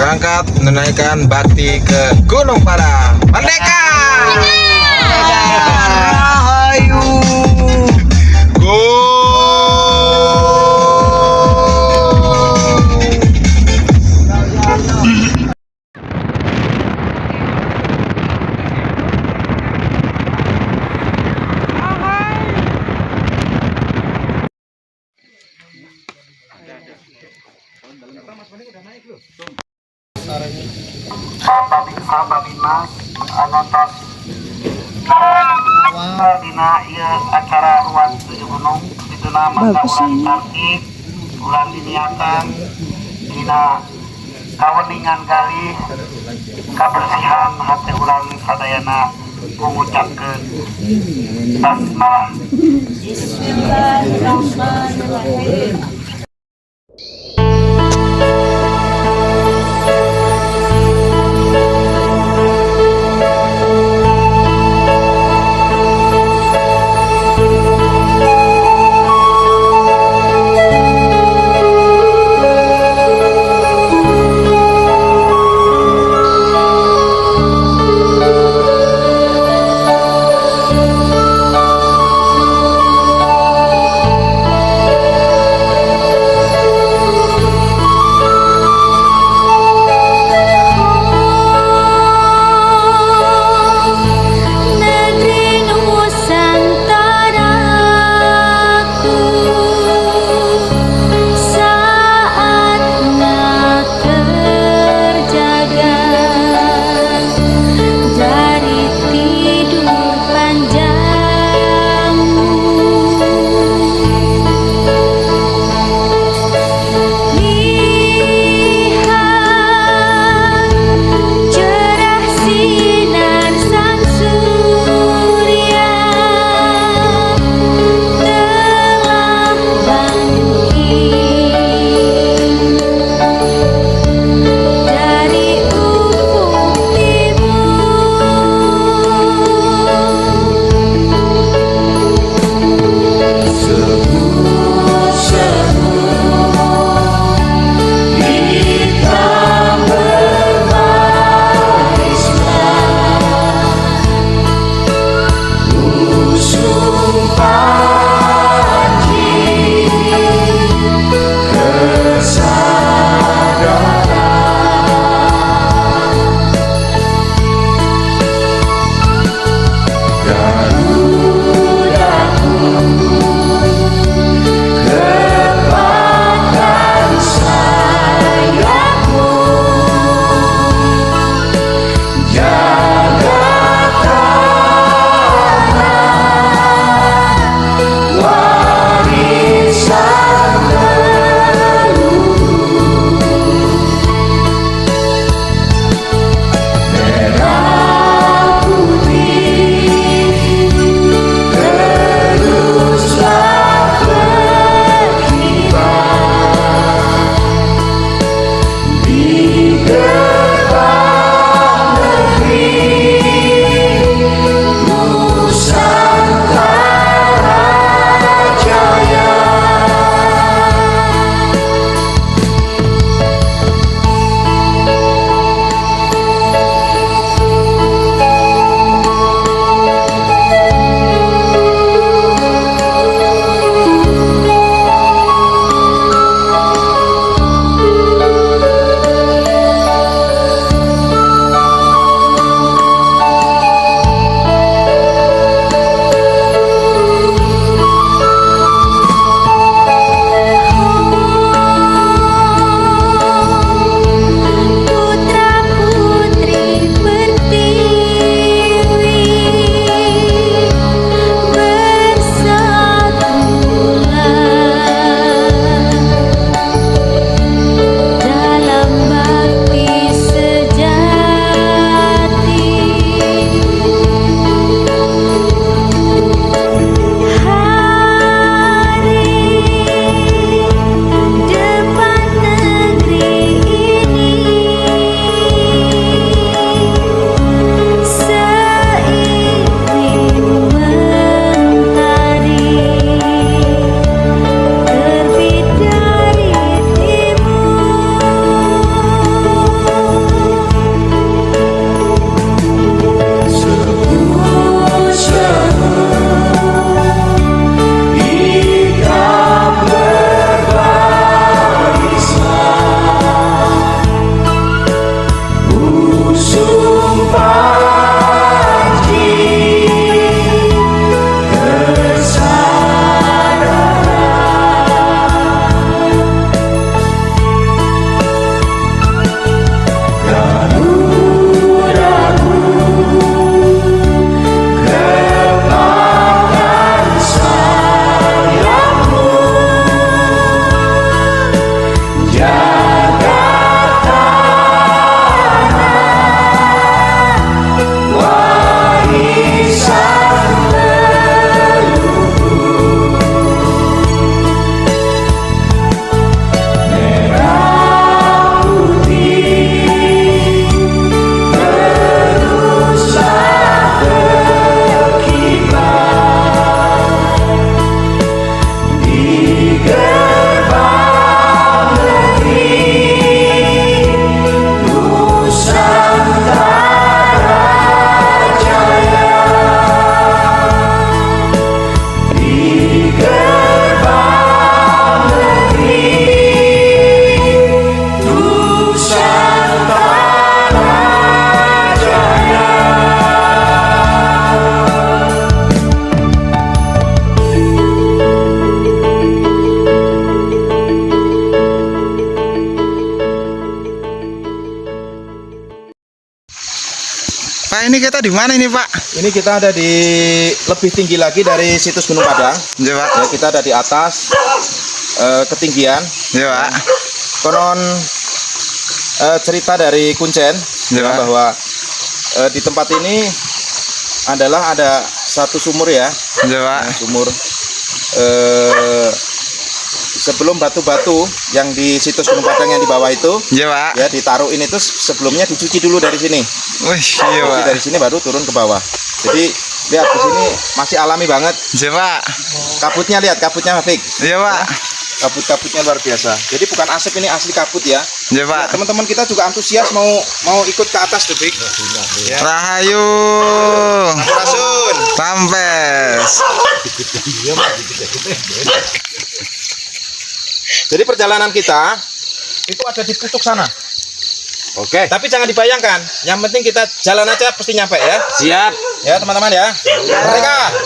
berangkat menunaikan bakti ke Gunung Padang. Merdeka! Rahayu. Go! Sahabat Mas anontos dina ieu acara ruang tujuh gunung dituna mangga ulang tartib ulang diniakan dina kaweningan galih kebersihan hati ulang sadayana mengucapkan basmalah. Bismillahirrahmanirrahim. Pak, ini kita di mana ini, Pak? Ini kita ada di lebih tinggi lagi dari situs Gunung Padang. Ya, Pak. Ya, kita ada di atas ketinggian. Ya, Pak. Konon cerita dari Kuncen Ya, Pak. bahwa di tempat ini adalah ada satu sumur ya. Ya, Pak. Sumur sebelum batu-batu yang di situs Gunung Padang yang di bawah itu Ya, Pak. ya ditaruh ini tuh sebelumnya dicuci dulu dari sini. Wih, iya, Cuci Pak. dari sini baru turun ke bawah. Jadi lihat di sini masih alami banget. Ya, Pak. Kabutnya lihat, kabutnya Fik. Ya, Pak. Kabut-kabutnya luar biasa. Jadi bukan asap, ini asli kabut ya. Ya, Ya, Pak. teman-teman kita juga antusias mau ikut ke atas tuh Fik. Ya. Rahayu. Rasun. Sampes. Jadi perjalanan kita itu ada di pucuk sana. Oke. Tapi jangan dibayangkan, yang penting kita jalan aja pasti nyampe ya. Siap. Ya teman-teman ya.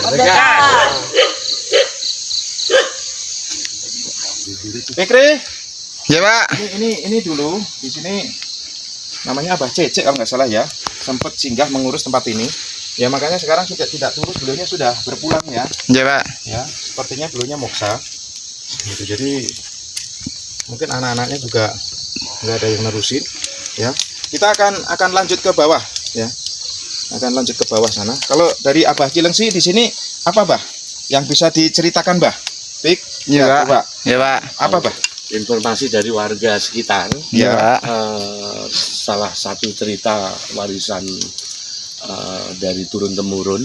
Merdeka. Fikri, Ya, Pak. ini dulu di sini namanya Abah Cece kalau nggak salah ya. Sempat singgah mengurus tempat ini. Ya makanya sekarang sudah tidak turun, beliaunya sudah berpulang ya. Ya, Pak. Ya, sepertinya beliaunya moksa. Gitu. Jadi mungkin anak-anaknya juga nggak ada yang nerusin ya. Kita akan lanjut ke bawah ya. Akan lanjut ke bawah sana. Kalau dari Abah Cilengsi di sini apa, Bah? Yang bisa diceritakan, Bah? Pik? Ya, Pak. coba. Ya, Pak. Apa, Bah? Informasi dari warga sekitar, Ya, Pak. salah satu cerita warisan dari turun temurun,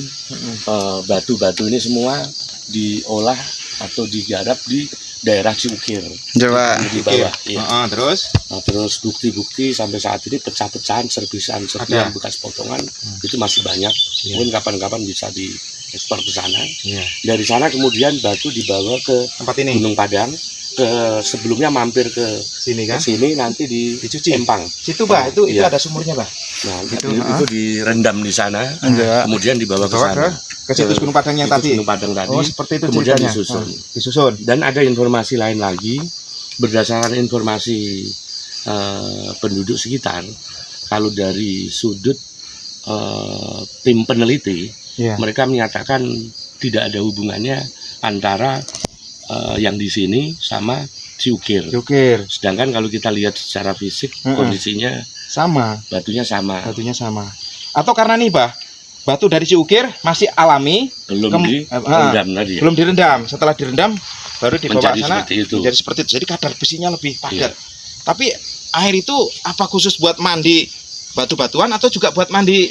batu-batu ini semua diolah atau digarap di daerah Ciukir Ya, Pak. di bawah. Iya. Terus? Nah, terus bukti-bukti sampai saat ini pecah-pecahan, serpihan bekas potongan itu masih banyak. Mungkin kapan-kapan bisa diekspor ke sana. Iya. Dari sana kemudian batu dibawa ke Tempat ini. Gunung Padang. Sebelumnya mampir ke Sini kan? sini nanti Dicuci. Empang. Situ, Bah. Itu Iya. ada sumurnya, Bah. Nah, itu direndam di sana, Ya, Pak. kemudian dibawa ke Bawa sana. ke situs Gunung Padang yang Situs tadi. Gunung Padang tadi. Oh, seperti itu kemudian ceritanya. disusun. Disusun. Dan ada informasi lain lagi berdasarkan informasi penduduk sekitar. Kalau dari sudut tim peneliti, Iya. mereka menyatakan tidak ada hubungannya antara yang di sini sama Ciukir. Jukir. Sedangkan kalau kita lihat secara fisik kondisinya Sama. batunya sama, Batunya sama. Atau karena nih, Bah, batu dari Ciukir masih alami, belum direndam tadi. Ya? belum direndam. Setelah direndam baru dibawa Menjadi ke sana seperti itu. menjadi seperti itu. Jadi kadar besinya lebih padat. Iya. Tapi air itu apa khusus buat mandi batu-batuan atau juga buat mandi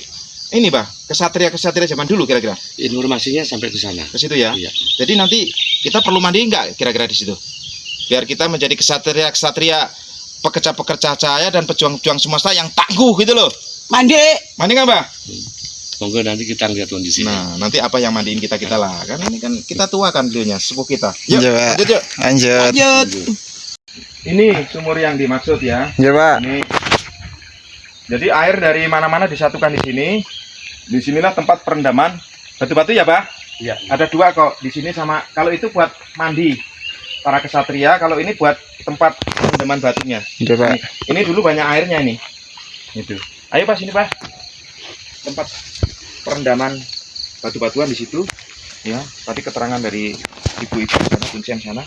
ini, Bah? Kesatria zaman dulu kira-kira. Informasinya sampai ke sana. Ke situ ya. Iya. Jadi nanti kita perlu mandi enggak kira-kira di situ? Biar kita menjadi kesatria pekerja-pekerja cahaya dan pejuang-pejuang semesta yang tangguh gitu loh. Mandi. Mandi nggak, Bah? Monggo nanti kita lihat kondisinya. Nah, nanti apa yang mandiin kita lah. Kan ini kan kita tua kan beliaunya, sepuh kita. Yuk, Ya, Pak. lanjut yuk. Lanjut. Ini sumur yang dimaksud ya. Ya, Pak. Ini. Jadi air dari mana-mana disatukan di sini. Disinilah tempat perendaman batu-batu ya, Bah? Iya. Ada dua kok di sini sama. Kalau itu buat mandi para kesatria, kalau ini buat tempat perendaman batunya. Ya, Pak. Ini dulu banyak airnya ini. Itu. Ayo Pak, sini Pak. Tempat perendaman batu-batuan di situ. Ya, tadi keterangan dari ibu-ibu sana, kuncian sana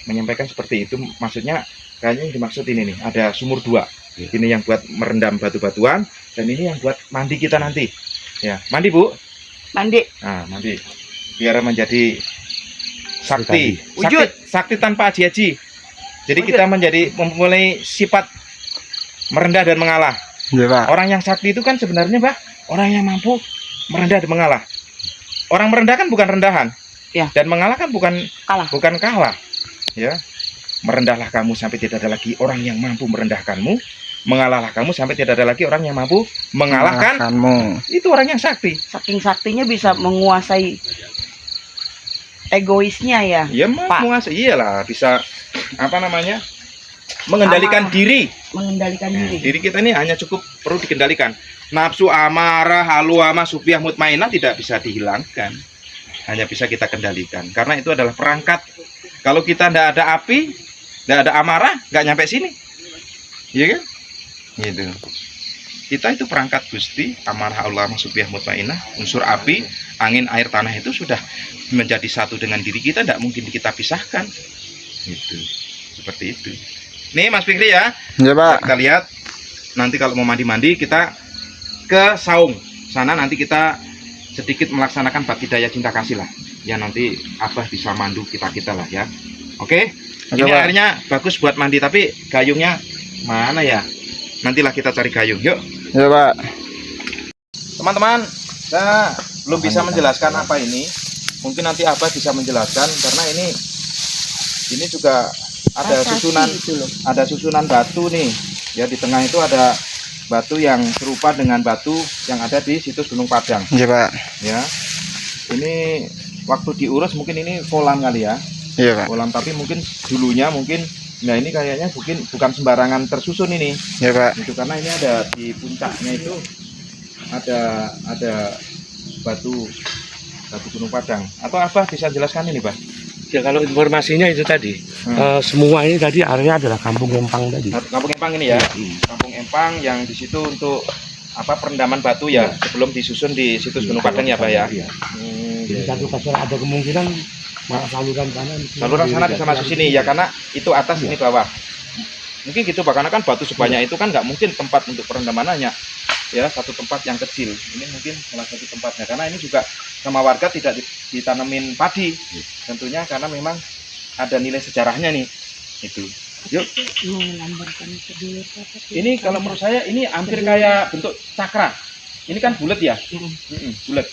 menyampaikan seperti itu. Maksudnya kayaknya yang dimaksud ini nih, ada sumur dua. Ini yang buat merendam batu-batuan dan ini yang buat mandi kita nanti. Ya, mandi Bu. Mandi. Nah, mandi. Biar menjadi sakti. Wujud. Sakti tanpa aji-aji. Jadi kita memulai sifat merendah dan mengalah. Ya, Pak. Orang yang sakti itu kan sebenarnya, Bah, orang yang mampu merendah dan mengalah. Orang merendah kan bukan rendahan. Ya. Dan mengalah kan bukan Kalah. kalah. Ya. Merendahlah kamu sampai tidak ada lagi orang yang mampu merendahkanmu. Mengalahlah kamu sampai tidak ada lagi orang yang mampu mengalahkanmu. Itu orang yang sakti. Saking saktinya bisa menguasai egoisnya ya. Ya, Pak. menguasai. Iyalah, bisa apa namanya? Mengendalikan Amarah. diri. Mengendalikan diri. Diri kita ini hanya cukup perlu dikendalikan. Nafsu, amarah, halu, ama, supiah, mutmainah tidak bisa dihilangkan. Hanya bisa kita kendalikan. Karena itu adalah perangkat. Kalau kita tidak ada api, tidak ada amarah, nggak nyampe sini. Iya kan? Gitu. kita itu perangkat Gusti, amarah Allah masubiyah mutmainah, unsur api, angin, air, tanah itu sudah menjadi satu dengan diri kita, tidak mungkin kita pisahkan. Itu seperti itu. Nih Mas Fikri ya. Ya Pak. Kita lihat nanti kalau mau mandi-mandi kita ke saung sana, nanti kita sedikit melaksanakan bakti daya cinta kasih lah. Ya nanti Abah bisa mandu kita lah ya. Oke. Ini Pak. airnya bagus buat mandi, tapi gayungnya mana ya? Nantilah kita cari gayung. Yuk. Ya Pak. Teman-teman, saya belum bisa menjelaskan apa ini. Mungkin nanti Abah bisa menjelaskan karena ini juga ada susunan batu nih. Ya di tengah itu ada batu yang serupa dengan batu yang ada di situs Gunung Padang. Ya Pak. Ya. Ini waktu diurus mungkin ini kolam kali ya. Iya Pak. Kolam, tapi mungkin dulunya nah ini kayaknya bukan sembarangan tersusun ini. Ya Pak. Itu karena ini ada di puncaknya itu ada batu Gunung Padang. Atau apa bisa jelaskan ini, Pak? Ya kalau informasinya itu tadi, semua ini tadi area adalah Kampung Empang tadi. Kampung Empang ini ya. Kampung Empang yang di situ untuk perendaman batu ya, sebelum disusun di situs Gunung Padang ya, Pak ya. Jadi satu kasar ada kemungkinan saluran sana bisa masuk sini ya, karena itu atas ini bawah. Mungkin gitu Pak, karena kan batu sebanyak itu kan nggak mungkin tempat untuk perendamannya. Ya, satu tempat yang kecil. Ini mungkin salah satu tempatnya, karena ini juga sama warga tidak ditanemin padi. Tentunya karena memang ada nilai sejarahnya nih. Itu. Yuk. Ini kalau menurut saya ini hampir kayak bentuk cakra. Ini kan bulat ya? Bulat.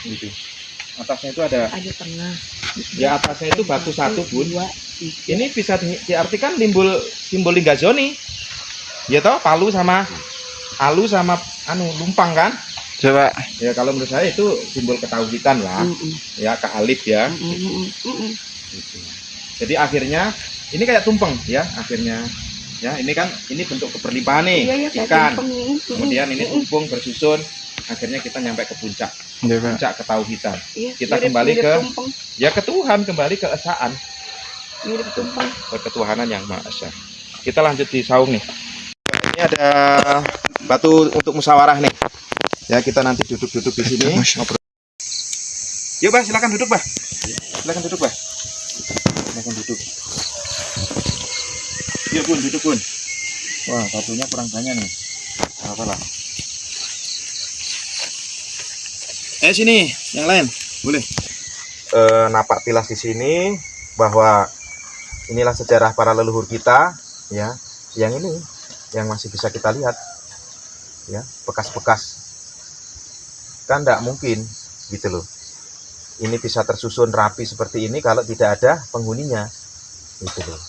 Gitu. Atasnya itu ada tengah. Ya atasnya itu batu satu Bun. Ini bisa diartikan simbol Linggazoni. Ya toh, palu sama alu sama lumpang kan? Coba. Ya kalau menurut saya itu simbol ketauhidan lah. Ya ke alif ya. Gitu. Jadi akhirnya ini kayak tumpeng ya akhirnya. Ya ini bentuk keberlimpahan nih, ikan. Kemudian ini tumpeng bersusun. Akhirnya kita nyampe ke puncak. Ya, Pak. Puncak ketauhidan. Kita kembali ke Tuhan, kembali ke esaan. Ke ketuhanan yang Maha Esa. Kita lanjut di saung nih. Ini ada batu untuk musyawarah nih. Ya, kita nanti duduk-duduk di sini ngobrol. Yuk, Pak, silakan duduk, Pak. Silakan duduk, Pak. Silakan duduk. Yuk, Bun, duduk, Bun. Wah, batunya kurang banyak nih. Apalah. Sini, yang lain. Boleh. Napak tilas di sini bahwa inilah sejarah para leluhur kita, ya. Yang ini yang masih bisa kita lihat, ya, bekas-bekas. Kan tidak mungkin, gitu loh. Ini bisa tersusun rapi seperti ini kalau tidak ada penghuninya, gitu loh.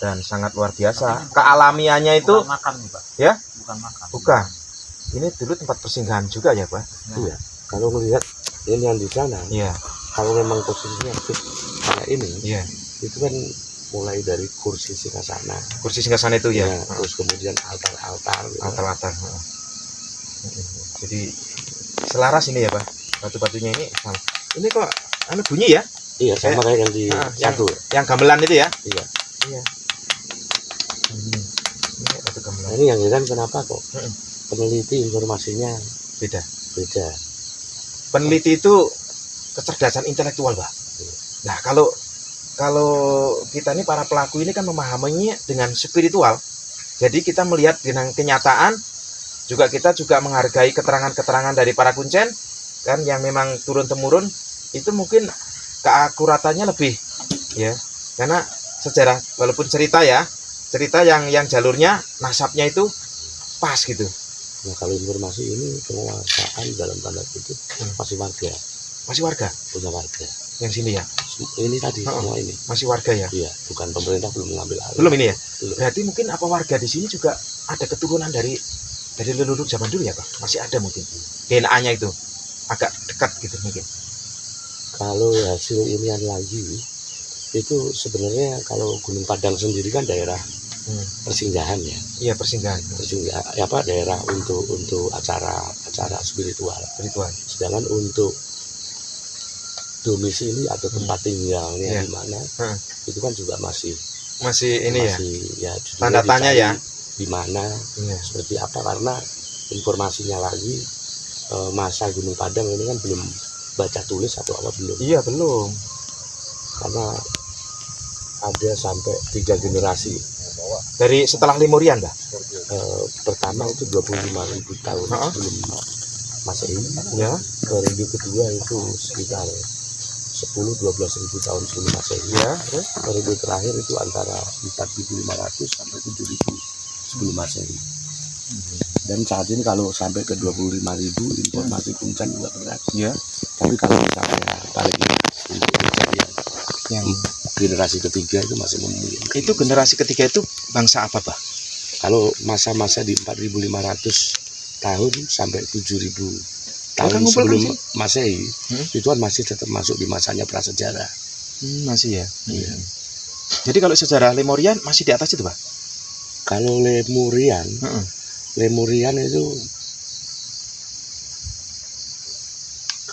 Dan sangat luar biasa. Kealamiannya itu, bukan makan, Pak. Ya? Bukan makan. Bukan. Ini dulu tempat persinggahan juga ya, Pak. Iya. Kalau melihat ini yang di sana, Iya. kalau memang posisinya kayak ini, Iya. itu kan mulai dari kursi singgasana. Kursi singgasana itu ya. Terus kemudian altar-altar. Altar-altar. Jadi selaras ini ya, Pak. Batu-batunya ini sama. Ini kok bunyi ya? Iya, sama kayak yang di satu. Yang gamelan itu ya? Iya. Iya. Ini batu gamelan. Nah, ini yang heran kenapa kok peneliti informasinya Beda. Peneliti itu kecerdasan intelektual, Pak. Nah, kalau kita ini para pelaku ini kan memahaminya dengan spiritual. Jadi kita melihat dengan kenyataan, kita juga menghargai keterangan-keterangan dari para kuncen kan yang memang turun temurun, itu mungkin keakuratannya lebih ya. Karena sejarah walaupun cerita yang jalurnya nasabnya itu pas gitu. Nah, kalau informasi ini penguasaan dalam tanda kutip masih warga punya warga yang sini ya. Ini tadi semua ini masih warga ya. Iya, bukan pemerintah belum mengambil alih. Belum ini ya. Belum. Berarti mungkin apa warga di sini juga ada keturunan dari leluhur zaman dulu ya, Pak? Masih ada mungkin. DNA-nya itu agak dekat gitu mungkin. Kalau hasil ilmiah lagi itu sebenarnya kalau Gunung Padang sendiri kan daerah persinggahan ya. Iya, persinggahan. Daerah untuk acara spiritual. Sedangkan untuk domisili atau tempat tinggalnya di mana itu kan juga masih ini ya tanda tanya ya di mana seperti apa, karena informasinya lagi, masa Gunung Padang ini kan belum baca tulis atau apa belum? Iya, belum. Karena ada sampai 3 generasi. Dari setelah Lemurian, Mbah? Pertama itu 25.000 tahun sebelum Masehi. Ya. Periode kedua itu sekitar 10-12.000 tahun sebelum Masehi. Ya, terus? Periode terakhir itu antara 4.500 sampai 7.000 sebelum Masehi. Dan saat ini kalau sampai ke 25.000 informasi Kuncen juga berat. Ya. Tapi kalau misalnya paling untuk pencarian Yang generasi ketiga itu masih memungkinkan. itu generasi ketiga itu bangsa apa, Bah? Kalau masa-masa di 4.500 tahun sampai 7.000 tahun kan ngumpul sebelum kan Masehi, itu kan masih tetap masuk di masanya prasejarah. Masih ya. Iya. Jadi kalau sejarah Lemurian masih di atas itu, Bah? Kalau Lemurian, Lemurian itu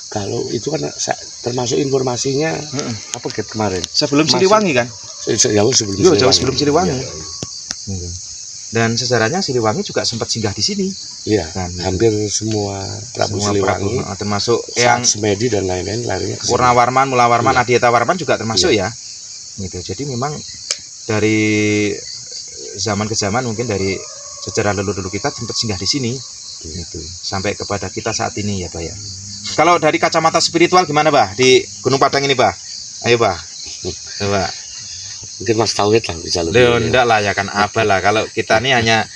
kalau itu kan termasuk informasinya apa kemarin? Sebelum Masih- Siliwangi kan? Jauh sebelum Iya, jauh sebelum Siliwangi. Iya. Dan sejarahnya Siliwangi juga sempat singgah di sini. Iya, Kan. hampir semua Prabu Semua Siliwangi, Prabu, termasuk yang yang Semedi dan lain-lain larinya ke sini. Purnawarman, Mulawarman, Iya. Adieta Warman juga termasuk ya. Gitu. Jadi memang dari zaman ke zaman mungkin dari sejarah leluhur kita sempat singgah di sini. Gitu. Sampai kepada kita saat ini ya, Bah ya. Kalau dari kacamata spiritual gimana, Bah, di Gunung Padang ini, Bah? Ayo, Bah. Coba. Mungkin Mas Tauhid lah bisa lebih. Loh, enggak lah, ya kan apa lah. Kalau kita ini hanya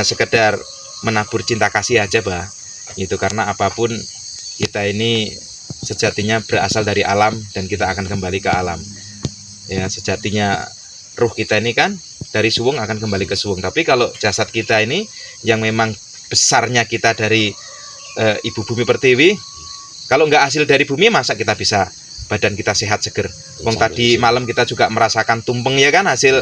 sekedar menabur cinta kasih aja, Bah. Itu karena apapun kita ini sejatinya berasal dari alam dan kita akan kembali ke alam. Ya, sejatinya ruh kita ini kan dari suwung akan kembali ke suwung. Tapi kalau jasad kita ini yang memang besarnya kita dari ibu bumi pertiwi, kalau nggak hasil dari bumi masa kita bisa badan kita sehat seger. Wong tadi malam kita juga merasakan tumpeng ya kan, hasil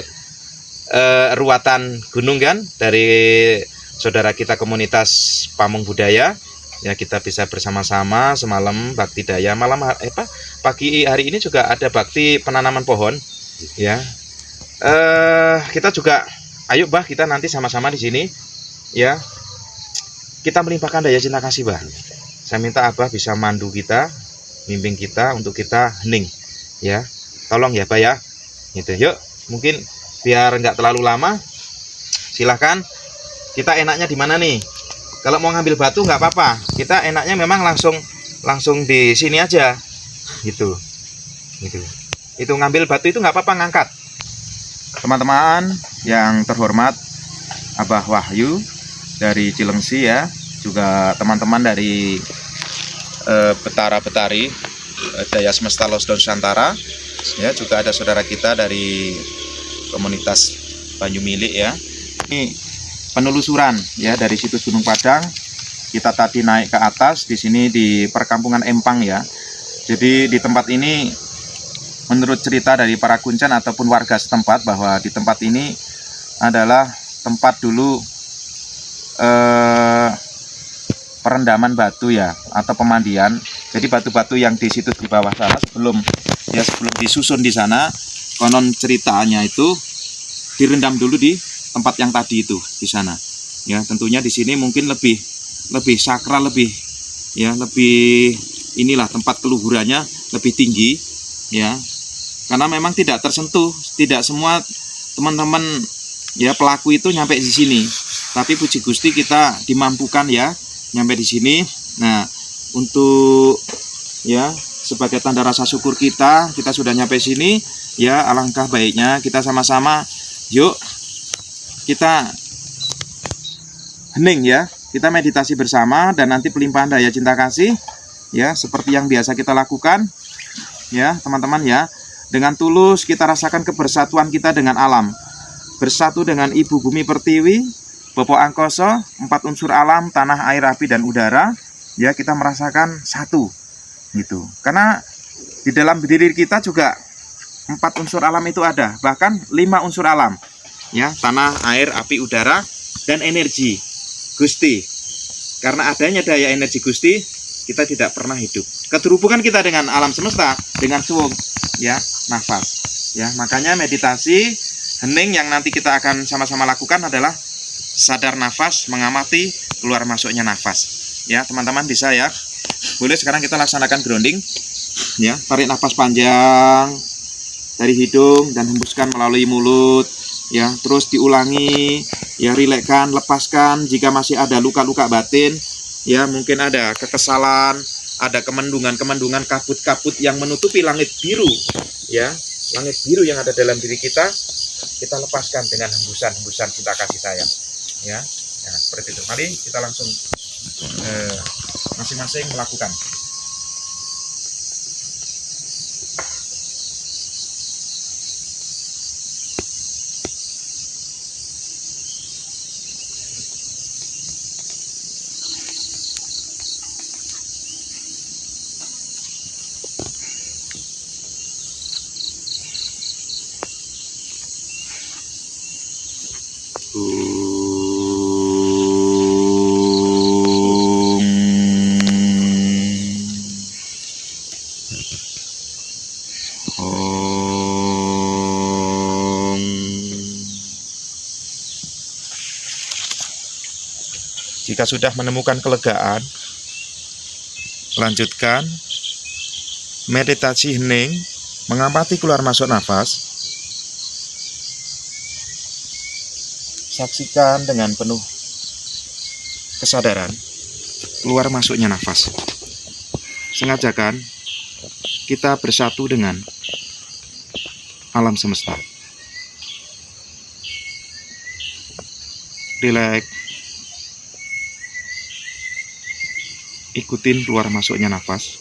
ruatan gunung kan dari saudara kita komunitas Pamong Budaya. Ya, kita bisa bersama-sama semalam bakti daya, pagi hari ini juga ada bakti penanaman pohon. Ya, kita juga ayo, Bah, kita nanti sama-sama di sini ya, kita melimpahkan daya cinta kasih, Bah. Saya minta Abah bisa mandu kita, bimbing kita untuk kita hening ya, tolong ya, Bah ya, gitu. Yuk, mungkin biar nggak terlalu lama, silahkan. Kita enaknya di mana nih? Kalau mau ngambil batu nggak apa-apa, kita enaknya memang langsung di sini aja, gitu. Itu ngambil batu itu nggak apa-apa, ngangkat. Teman-teman yang terhormat, Abah Wahyu dari Cilengsi ya, juga teman-teman dari Betara-Betari, Daya Semesta Losdon Nusantara, ya, juga ada saudara kita dari komunitas Banyu Milik ya. Ini penelusuran ya dari situs Gunung Padang. Kita tadi naik ke atas, di sini di perkampungan Empang ya. Jadi di tempat ini menurut cerita dari para Kuncen ataupun warga setempat bahwa di tempat ini adalah tempat dulu perendaman batu ya, atau pemandian. Jadi batu-batu yang di situ di bawah sana sebelum disusun di sana, konon ceritanya itu direndam dulu di tempat yang tadi itu di sana. Ya, tentunya di sini mungkin lebih sakral, lebih inilah tempat keluhurannya lebih tinggi ya. Karena memang tidak tersentuh, tidak semua teman-teman ya pelaku itu nyampe di sini. Tapi puji Gusti kita dimampukan ya nyampe di sini. Nah, untuk ya sebagai tanda rasa syukur kita sudah nyampe sini ya. Alangkah baiknya kita sama-sama yuk kita hening ya, kita meditasi bersama dan nanti pelimpahan daya cinta kasih ya seperti yang biasa kita lakukan ya teman-teman ya. Dengan tulus kita rasakan kebersatuan kita dengan alam, bersatu dengan Ibu Bumi Pertiwi, Bopo Angkoso, 4 unsur alam, tanah, air, api, dan udara ya. Kita merasakan satu gitu, karena di dalam diri kita juga 4 unsur alam itu ada, bahkan 5 unsur alam ya, tanah, air, api, udara, dan energi Gusti. Karena adanya daya energi Gusti, kita tidak pernah hidup. Keterhubungan kita dengan alam semesta, dengan suwung ya, nafas ya. Makanya meditasi hening yang nanti kita akan sama-sama lakukan adalah sadar nafas, mengamati keluar masuknya nafas. Ya, teman-teman bisa ya. Boleh sekarang kita laksanakan grounding. Ya, tarik nafas panjang dari hidung dan hembuskan melalui mulut. Ya, terus diulangi. Ya, rilekskan, lepaskan jika masih ada luka-luka batin. Ya, mungkin ada kekesalan, ada kemendungan-kemendungan, kabut-kabut yang menutupi langit biru. Ya, langit biru yang ada dalam diri kita lepaskan dengan hembusan-hembusan cinta kasih sayang. Ya, nah, seperti itu. Mari kita langsung masing-masing melakukan. Jika sudah menemukan kelegaan, lanjutkan meditasi hening, mengamati keluar masuk nafas. Saksikan dengan penuh kesadaran keluar masuknya nafas. Sengajakan kita bersatu dengan alam semesta. Rileks. Ikutin keluar masuknya nafas.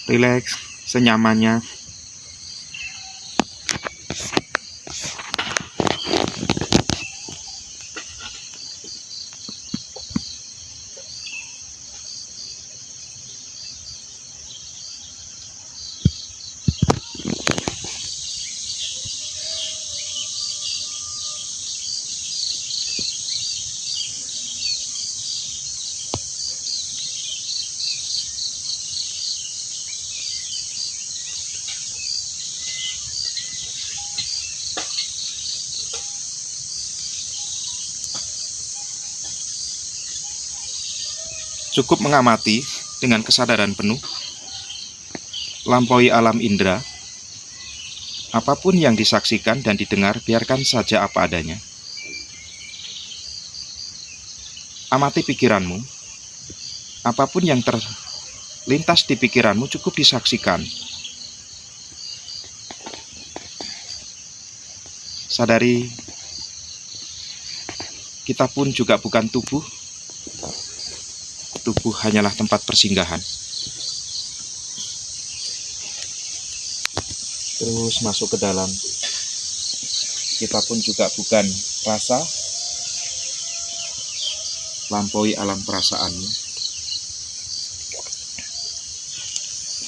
Rileks senyamannya. Cukup mengamati dengan kesadaran penuh, lampaui alam indera. Apapun yang disaksikan dan didengar, biarkan saja apa adanya. Amati pikiranmu. Apapun yang terlintas di pikiranmu cukup disaksikan. Sadari, kita pun juga bukan tubuh. Tubuh hanyalah tempat persinggahan. Terus masuk ke dalam. Kita pun juga bukan rasa. Lampaui alam perasaanmu.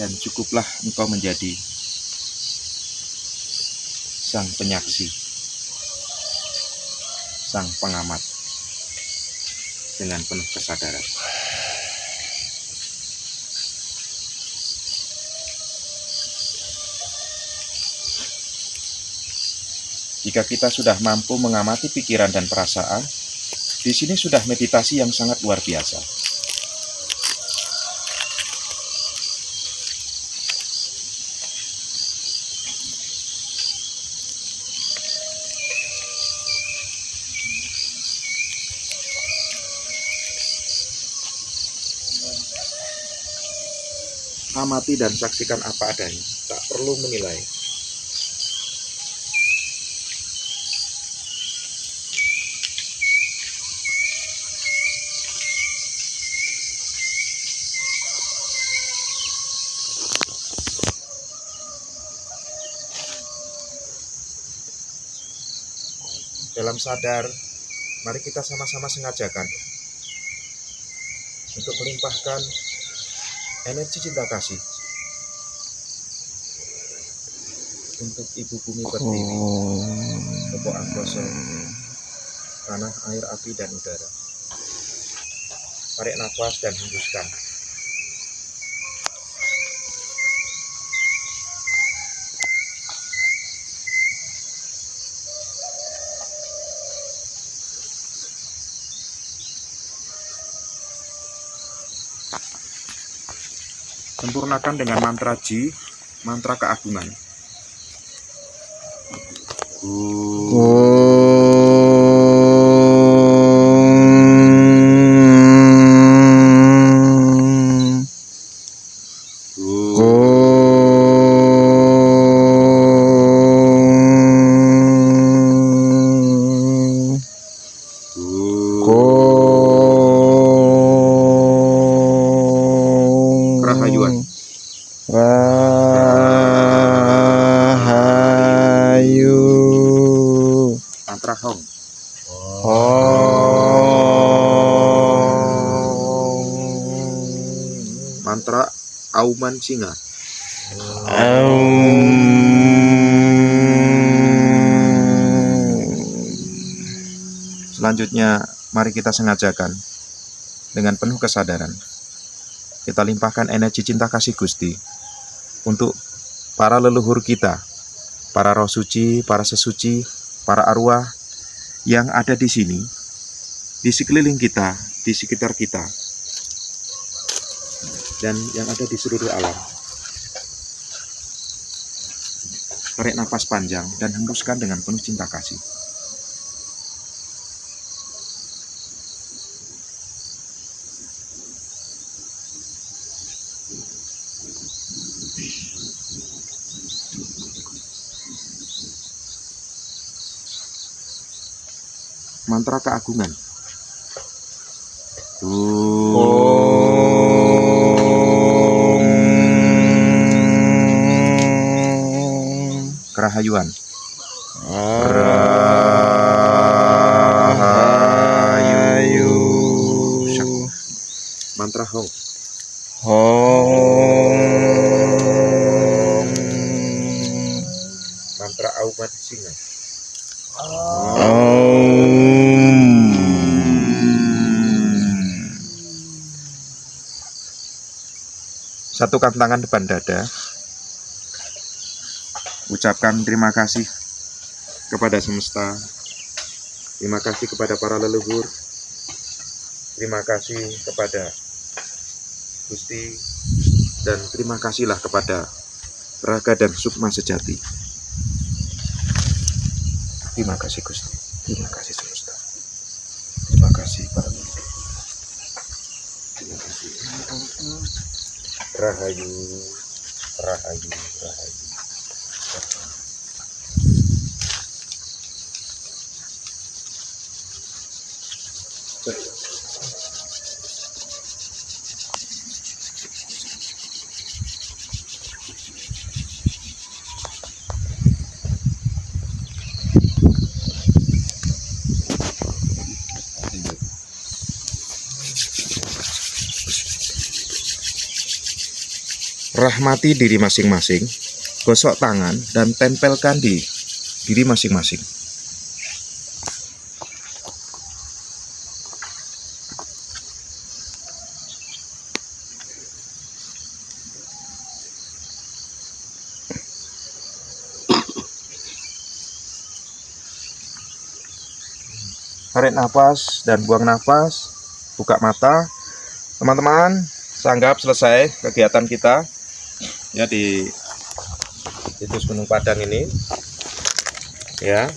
Dan cukuplah engkau menjadi sang penyaksi, sang pengamat dengan penuh kesadaran. Jika kita sudah mampu mengamati pikiran dan perasaan, di sini sudah meditasi yang sangat luar biasa. Amati dan saksikan apa adanya, tak perlu menilai. Dalam sadar, mari kita sama-sama sengajakan untuk melimpahkan energi cinta kasih untuk Ibu Bumi Pertiwi, Bapak Angkoso, tanah, air, api, dan udara. Tarik nafas dan hembuskan. Sempurnakan dengan mantra Ji, mantra keagungan. Kerahayuan. Rahayu. Mantra Hong. Mantra Auman Singa. Selanjutnya, mari kita sengajakan dengan penuh kesadaran. Kita limpahkan energi cinta kasih Gusti untuk para leluhur kita, para roh suci, para sesuci, para arwah yang ada di sini, di sekeliling kita, di sekitar kita, dan yang ada di seluruh alam. Tarik nafas panjang dan hembuskan dengan penuh cinta kasih. Mantra keagungan. Kerahayuan. Rahayu. Mantra Hong. Mantra Auman Singa. Satukan tangan depan dada. Ucapkan terima kasih kepada semesta. Terima kasih kepada para leluhur. Terima kasih kepada Gusti. Dan terima kasihlah kepada raga dan sukma sejati. Terima kasih Gusti. Terima kasih semesta. Terima kasih para leluhur. Terima kasih. Rahayu, rahayu, rahayu. Rahmati diri masing-masing, gosok tangan dan tempelkan di diri masing-masing. Tarik nafas dan buang nafas, buka mata. Teman-teman, sanggap selesai kegiatan kita ya di situs Gunung Padang ini. Ya,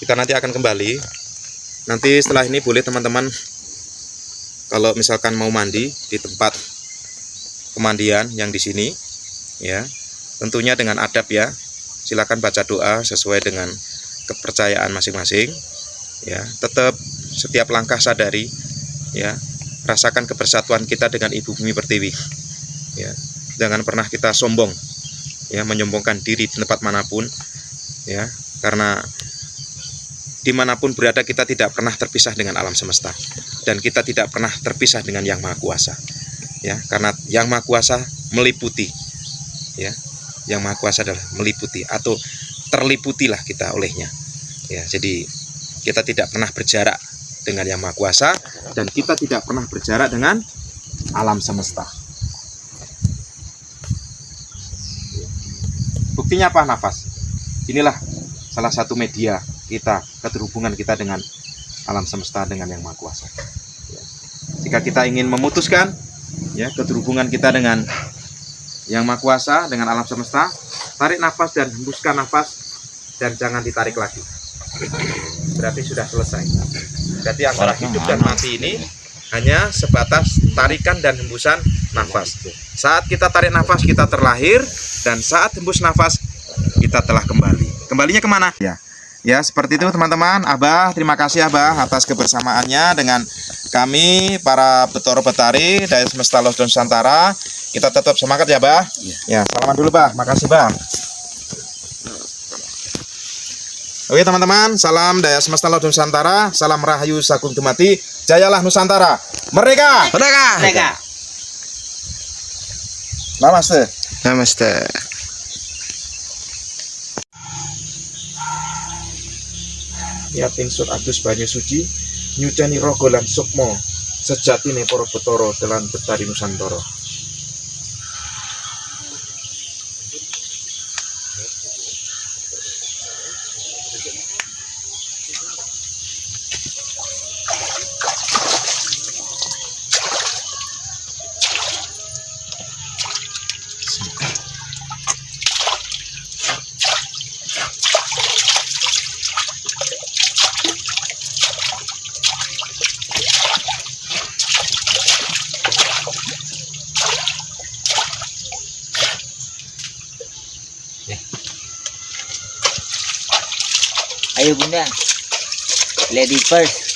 kita nanti akan kembali. Nanti setelah ini boleh teman-teman kalau misalkan mau mandi di tempat pemandian yang di sini, ya, tentunya dengan adab ya. Silakan baca doa sesuai dengan kepercayaan masing-masing. Ya, tetap setiap langkah sadari, ya, rasakan kebersatuan kita dengan Ibu Bumi Pertiwi. Ya, jangan pernah kita sombong, ya, menyombongkan diri di tempat manapun, ya, karena dimanapun berada kita tidak pernah terpisah dengan alam semesta, dan kita tidak pernah terpisah dengan Yang Maha Kuasa, ya, karena Yang Maha Kuasa meliputi, ya, Yang Maha Kuasa adalah meliputi atau terliputilah kita olehnya, ya. Jadi kita tidak pernah berjarak dengan Yang Maha Kuasa, dan kita tidak pernah berjarak dengan alam semesta. Buktinya apa? Nafas. Inilah salah satu media kita, keterhubungan kita dengan alam semesta, dengan Yang Maha Kuasa. Jika kita ingin memutuskan ya keterhubungan kita dengan Yang Maha Kuasa, dengan alam semesta, tarik nafas dan hembuskan nafas, dan jangan ditarik lagi. Berarti sudah selesai. Berarti antara hidup dan mati ini hanya sebatas tarikan dan hembusan nafas. Saat kita tarik nafas, kita terlahir, dan saat hembus nafas, kita telah kembali. Kembalinya kemana? Ya, seperti itu teman-teman. Abah, terima kasih Abah atas kebersamaannya dengan kami para Betoro Betari dari Semesta Laut Nusantara. Kita tetap semangat ya Bah. Ya, salaman dulu Bah. Makasih Bah. Oke teman-teman, salam Daya Semesta Laut Nusantara, salam Rahayu Sagung Dumadi, jayalah Nusantara, merdeka! Mereka. Namaste. Namaste. Niat ingsun adus banyu suci, nyucani rogo lan sukmo, sejatine para Betara dalan Betari Nusantara. Ayo Bunda, lady first.